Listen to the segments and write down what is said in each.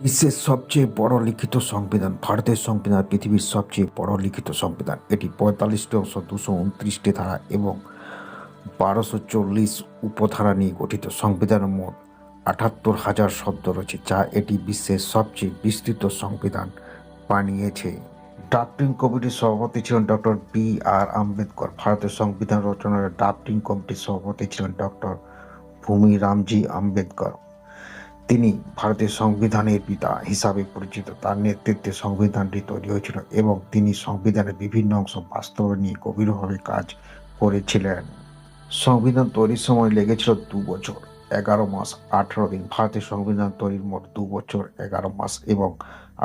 বিশ্বের সবচেয়ে বড় লিখিত সংবিধান ভারতের সংবিধান পৃথিবীর সবচেয়ে বড় লিখিত সংবিধান। এটি ৪৫টি অংশ, ২২৯টি ধারা এবং ১২৪০ উপধারা নিয়ে গঠিত। সংবিধানের মোট ৭৮,০০০ শব্দ রয়েছে, যা এটি বিশ্বের সবচেয়ে বিস্তৃত সংবিধান বানিয়েছে। ড্রাফটিং কমিটির সভাপতি ছিলেন ডক্টর বি.আর. আম্বেদকর। ভারতের সংবিধান রচনার ড্রাফটিং কমিটির সভাপতি ছিলেন ডক্টর ভূমি রামজি আম্বেদকর। তিনি ভারতের সংবিধানের পিতা হিসাবে পরিচিত। তার নেতৃত্বে সংবিধানটি তৈরি হয়েছিল এবং তিনি সংবিধানের বিভিন্ন অংশ বাস্তবায়ন নিয়ে গভীরভাবে কাজ করেছিলেন। সংবিধান তৈরির সময় লেগেছিল ২ বছর ১১ মাস ১৮ দিন। ভারতের সংবিধান তৈরির মোট ২ বছর ১১ মাস এবং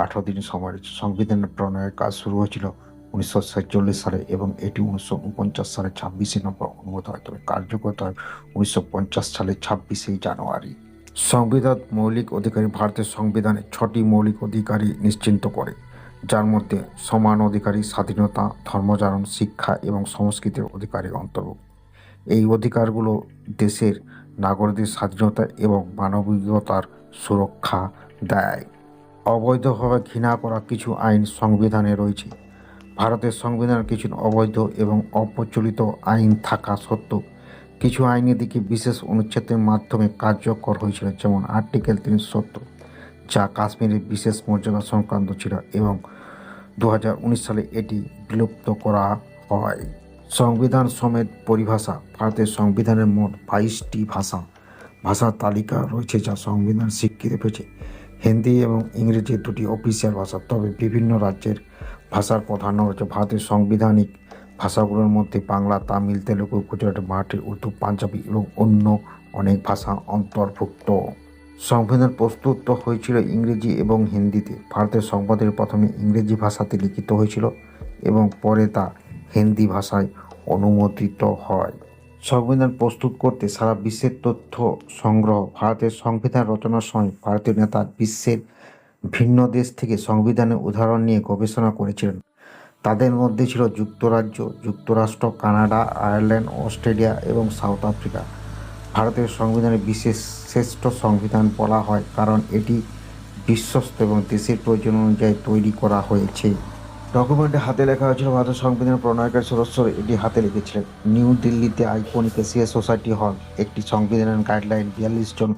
১৮ দিন সময় রয়েছে। সংবিধানের প্রণয়নের কাজ শুরু হয়েছিল ১৯৪৭ সালে এবং এটি ১৯৪৯ সালে ২৬শে নভেম্বর অনুমোদিত হয়, তবে কার্যকর হয় ১৯৫০ সালের ২৬শে জানুয়ারি। সংবিধান মৌলিক অধিকারী ভারতের সংবিধানে ৬টি মৌলিক অধিকারী নিশ্চিত করে, যার মধ্যে সমান অধিকারী, স্বাধীনতা, ধর্মাচরণ, শিক্ষা এবং সংস্কৃতির অধিকারী অন্তর্ভুক্ত। এই অধিকারগুলো দেশের নাগরিকদের স্বাধীনতা এবং মানবিকতার সুরক্ষা দেয়। অবৈধভাবে ঘৃণা করা কিছু আইন সংবিধানে রয়েছে। ভারতের সংবিধানে কিছু অবৈধ এবং অপ্রচলিত আইন থাকা সত্ত্বেও কিছু আইনের দিকে বিশেষ অনুচ্ছেদের মাধ্যমে কার্যকর হয়েছিল, যেমন আর্টিকেল ৩৭০, যা কাশ্মীরের বিশেষ মর্যাদা সংক্রান্ত ছিল এবং ২০১৯ সালে এটি বিলুপ্ত করা হয়। সংবিধান সমেত পরিভাষা ভারতের সংবিধানের মোট ২২টি ভাষার তালিকা রয়েছে, যা সংবিধান স্বীকৃতি পেয়েছে। হিন্দি এবং ইংরেজি দুটি অফিসিয়াল ভাষা, তবে বিভিন্ন রাজ্যের ভাষার প্রাধান্য রয়েছে। ভারতের সাংবিধানিক ভাষাগুলোর মধ্যে বাংলা, তামিল, তেলুগু, গুজরাটি, মারাঠি, উর্দু, পাঞ্জাবি এবং অন্য অনেক ভাষা অন্তর্ভুক্ত। সংবিধান প্রস্তুত হয়েছিল ইংরেজি এবং হিন্দিতে। ভারতের সংবিধান প্রথমে ইংরেজি ভাষাতে লিখিত হয়েছিল এবং পরে তা হিন্দি ভাষায় অনুমোদিত হয়। সংবিধান প্রস্তুত করতে সারা বিশ্বের তথ্য সংগ্রহ। ভারতের সংবিধান রচনার সময় ভারতীয় নেতা বিশ্বের ভিন্ন দেশ থেকে সংবিধানের উদাহরণ নিয়ে গবেষণা করেছিলেন। তাদের মধ্যে ছিল যুক্তরাজ্য, যুক্তরাষ্ট্র, কানাডা, আয়ারল্যান্ড, অস্ট্রেলিয়া এবং সাউথ আফ্রিকা। ভারতের সংবিধানে বিশেষ শ্রেষ্ঠ সংবিধান বলা হয় কারণ এটি বিশ্বস্ত এবং দেশের প্রয়োজন অনুযায়ী তৈরি করা হয়েছে। ডকুমেন্টে হাতে লেখা হয়েছিল। ভারতের সংবিধানের প্রণয়নকারী সদস্যরা এটি হাতে লিখেছিলেন। নিউ দিল্লিতে আইকনিক এশিয়া সোসাইটি হল একটি সংবিধানের গাইডলাইন ৪২ জন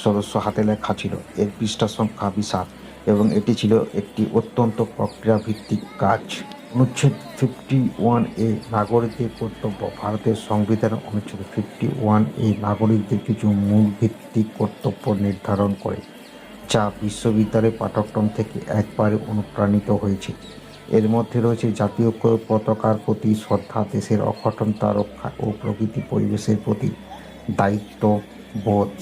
সদস্য হাতে লেখা ছিল। এর পৃষ্ঠা সংখ্যা বিশাল এবং এটি ছিল একটি অত্যন্ত প্রক্রিয়াভিত্তিক কাজ। অনুচ্ছেদ 51A নাগরিকদের কর্তব্য। ভারতের সংবিধানের অনুচ্ছেদ 51A নাগরিকদের কিছু মূল ভিত্তিক কর্তব্য নির্ধারণ করে, যা বিশ্ববিদ্যালয়ের পাঠ্যক্রম থেকে একবারে অনুপ্রাণিত হয়েছে। এর মধ্যে রয়েছে জাতীয় পতাকার প্রতি শ্রদ্ধা, দেশের অখণ্ডতা রক্ষা ও প্রকৃতি পরিবেশের প্রতি দায়িত্ববোধ।